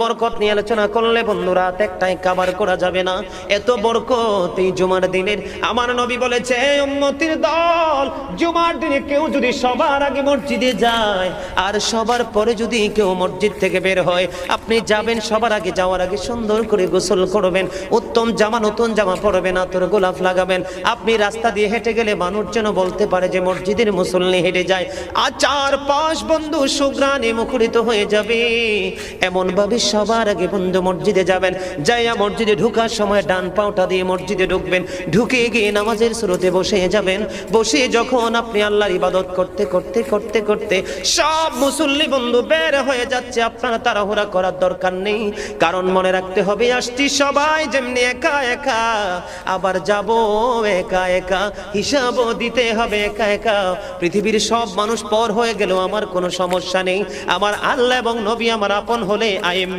বরকত নিয়ে আলোচনা করলে বন্ধুরা একটাই কভার করা যাবে না। এত বরকত এই জুমার দিনের। আমার নবী বলেছে, উম্মতের দল জুমার দিনে কেউ যদি সবার আগে মসজিদে যায় আর সবার পরে যদি কেউ মসজিদ থেকে বের হয়, আপনি যাবেন সবার আগে, যাওয়ার আগে সুন্দর করে গোসল করবেন, উত্তম জামা নতুন জামা পরবেন, আতর গোলাপ লাগাবেন। আপনি রাস্তা দিয়ে হেঁটে গেলে মানুষ যেন বলতে পারে যে মসজিদের মুসল্লি হেঁটে যায়। আর চারপাশ বন্ধু সুঘ্রাণে মুখরিত হয়ে যাবে। এমন ভাবে সবার আগে বন্ধু মসজিদে যাবেন, যাইয়া মসজিদে ঢোকার সময় ডান পাওটা দিয়ে মসজিদে ঢুকবেন, ঢুকে গিয়ে নামাজের শুরুতে বসে যাবেন। বসে যখন আপনি আল্লাহর ইবাদত করতে করতে করতে করতে সব মুসল্লি বন্ধু বের হয়ে যাচ্ছে, আপনারা তাড়াহুড়া করার দরকার নেই। কারণ মনে রাখতে হবে, আসছি সবাই যেমনি একা একা, আবার যাব একা একা, হিসাবও দিতে হবে একা একা। পৃথিবীর সব মানুষ পর হয়ে গেল আমার কোনো সমস্যা নেই, আমার আল্লাহ এবং নবী আমার আপন হলে আই এম